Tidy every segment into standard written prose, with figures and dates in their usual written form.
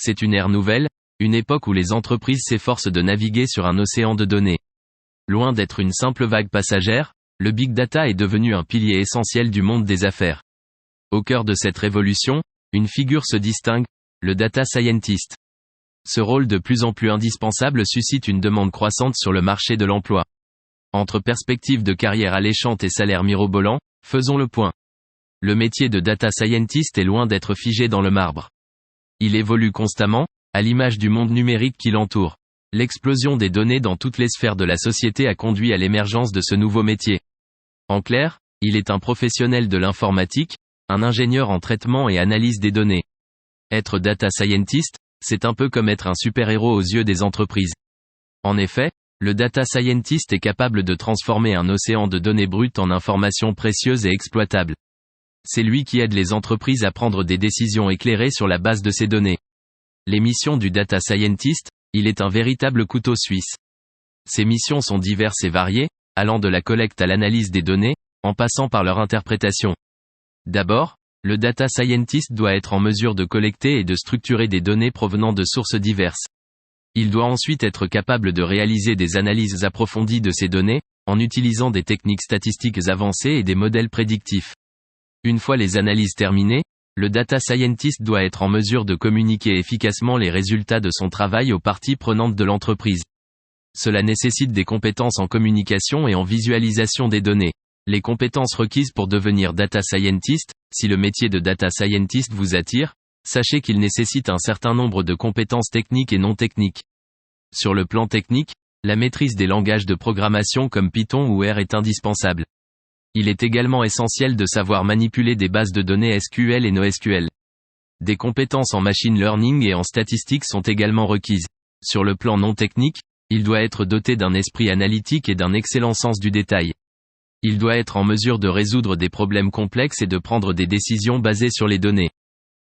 C'est une ère nouvelle, une époque où les entreprises s'efforcent de naviguer sur un océan de données. Loin d'être une simple vague passagère, le big data est devenu un pilier essentiel du monde des affaires. Au cœur de cette révolution, une figure se distingue, le data scientist. Ce rôle de plus en plus indispensable suscite une demande croissante sur le marché de l'emploi. Entre perspectives de carrière alléchantes et salaires mirobolants, faisons le point. Le métier de data scientist est loin d'être figé dans le marbre. Il évolue constamment, à l'image du monde numérique qui l'entoure. L'explosion des données dans toutes les sphères de la société a conduit à l'émergence de ce nouveau métier. En clair, il est un professionnel de l'informatique, un ingénieur en traitement et analyse des données. Être data scientist, c'est un peu comme être un super-héros aux yeux des entreprises. En effet, le data scientist est capable de transformer un océan de données brutes en informations précieuses et exploitables. C'est lui qui aide les entreprises à prendre des décisions éclairées sur la base de ces données. Les missions du data scientist, il est un véritable couteau suisse. Ces missions sont diverses et variées, allant de la collecte à l'analyse des données, en passant par leur interprétation. D'abord, le data scientist doit être en mesure de collecter et de structurer des données provenant de sources diverses. Il doit ensuite être capable de réaliser des analyses approfondies de ces données, en utilisant des techniques statistiques avancées et des modèles prédictifs. Une fois les analyses terminées, le data scientist doit être en mesure de communiquer efficacement les résultats de son travail aux parties prenantes de l'entreprise. Cela nécessite des compétences en communication et en visualisation des données. Les compétences requises pour devenir data scientist, si le métier de data scientist vous attire, sachez qu'il nécessite un certain nombre de compétences techniques et non techniques. Sur le plan technique, la maîtrise des langages de programmation comme Python ou R est indispensable. Il est également essentiel de savoir manipuler des bases de données SQL et NoSQL. Des compétences en machine learning et en statistique sont également requises. Sur le plan non technique, il doit être doté d'un esprit analytique et d'un excellent sens du détail. Il doit être en mesure de résoudre des problèmes complexes et de prendre des décisions basées sur les données.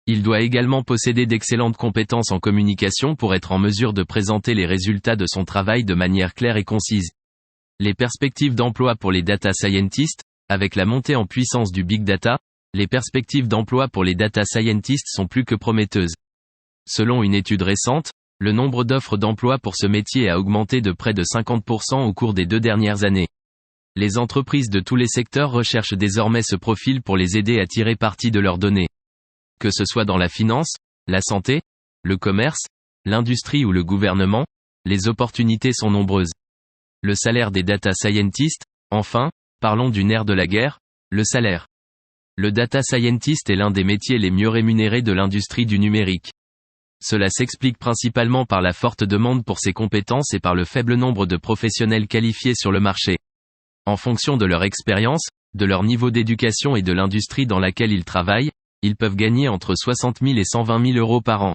Il doit également posséder d'excellentes compétences en communication pour être en mesure de présenter les résultats de son travail de manière claire et concise. Les perspectives d'emploi pour les data scientists, avec la montée en puissance du big data, les perspectives d'emploi pour les data scientists sont plus que prometteuses. Selon une étude récente, le nombre d'offres d'emploi pour ce métier a augmenté de près de 50% au cours des 2 dernières années. Les entreprises de tous les secteurs recherchent désormais ce profil pour les aider à tirer parti de leurs données. Que ce soit dans la finance, la santé, le commerce, l'industrie ou le gouvernement, les opportunités sont nombreuses. Le salaire des data scientists, enfin, parlons du nerf de la guerre, le salaire. Le data scientist est l'un des métiers les mieux rémunérés de l'industrie du numérique. Cela s'explique principalement par la forte demande pour ces compétences et par le faible nombre de professionnels qualifiés sur le marché. En fonction de leur expérience, de leur niveau d'éducation et de l'industrie dans laquelle ils travaillent, ils peuvent gagner entre 60 000 et 120 000 euros par an.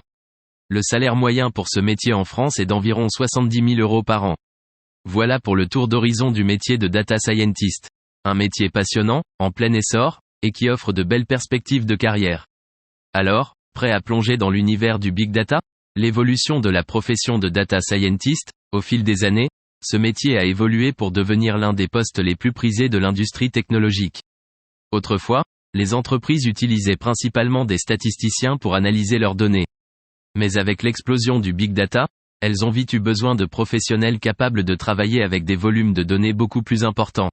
Le salaire moyen pour ce métier en France est d'environ 70 000 euros par an. Voilà pour le tour d'horizon du métier de data scientist. Un métier passionnant, en plein essor, et qui offre de belles perspectives de carrière. Alors, prêt à plonger dans l'univers du big data ? L'évolution de la profession de data scientist, au fil des années, ce métier a évolué pour devenir l'un des postes les plus prisés de l'industrie technologique. Autrefois, les entreprises utilisaient principalement des statisticiens pour analyser leurs données. Mais avec l'explosion du big data, elles ont vite eu besoin de professionnels capables de travailler avec des volumes de données beaucoup plus importants.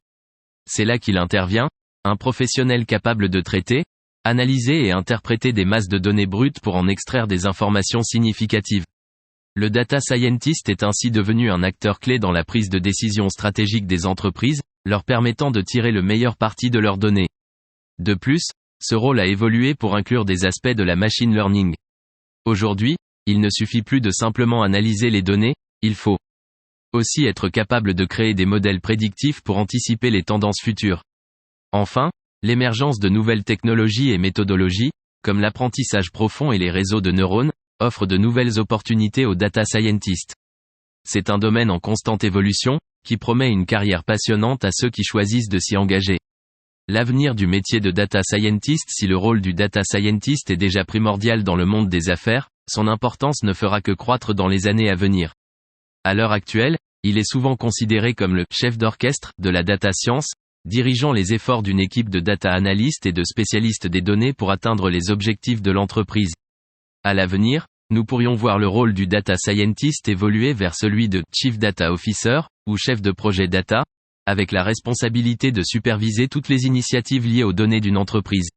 C'est là qu'il intervient, un professionnel capable de traiter, analyser et interpréter des masses de données brutes pour en extraire des informations significatives. Le data scientist est ainsi devenu un acteur clé dans la prise de décision stratégique des entreprises, leur permettant de tirer le meilleur parti de leurs données. De plus, ce rôle a évolué pour inclure des aspects de la machine learning. Aujourd'hui, il ne suffit plus de simplement analyser les données, il faut aussi être capable de créer des modèles prédictifs pour anticiper les tendances futures. Enfin, l'émergence de nouvelles technologies et méthodologies, comme l'apprentissage profond et les réseaux de neurones, offre de nouvelles opportunités aux data scientists. C'est un domaine en constante évolution, qui promet une carrière passionnante à ceux qui choisissent de s'y engager. L'avenir du métier de data scientist. Si le rôle du data scientist est déjà primordial dans le monde des affaires, son importance ne fera que croître dans les années à venir. À l'heure actuelle, il est souvent considéré comme le chef d'orchestre de la data science, dirigeant les efforts d'une équipe de data analystes et de spécialistes des données pour atteindre les objectifs de l'entreprise. À l'avenir, nous pourrions voir le rôle du data scientist évoluer vers celui de Chief Data Officer, ou chef de projet data, avec la responsabilité de superviser toutes les initiatives liées aux données d'une entreprise.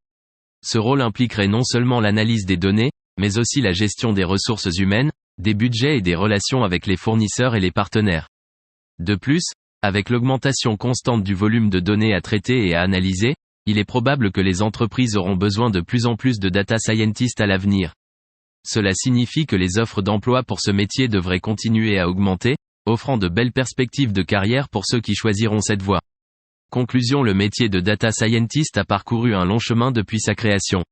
Ce rôle impliquerait non seulement l'analyse des données, mais aussi la gestion des ressources humaines, des budgets et des relations avec les fournisseurs et les partenaires. De plus, avec l'augmentation constante du volume de données à traiter et à analyser, il est probable que les entreprises auront besoin de plus en plus de data scientists à l'avenir. Cela signifie que les offres d'emploi pour ce métier devraient continuer à augmenter, offrant de belles perspectives de carrière pour ceux qui choisiront cette voie. Conclusion: le métier de data scientist a parcouru un long chemin depuis sa création.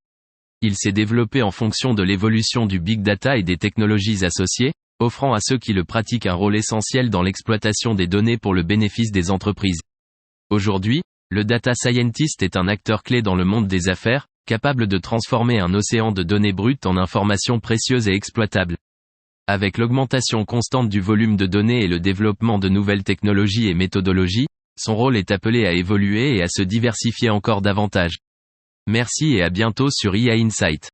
Il s'est développé en fonction de l'évolution du big data et des technologies associées, offrant à ceux qui le pratiquent un rôle essentiel dans l'exploitation des données pour le bénéfice des entreprises. Aujourd'hui, le data scientist est un acteur clé dans le monde des affaires, capable de transformer un océan de données brutes en informations précieuses et exploitables. Avec l'augmentation constante du volume de données et le développement de nouvelles technologies et méthodologies, son rôle est appelé à évoluer et à se diversifier encore davantage. Merci et à bientôt sur IA Insight.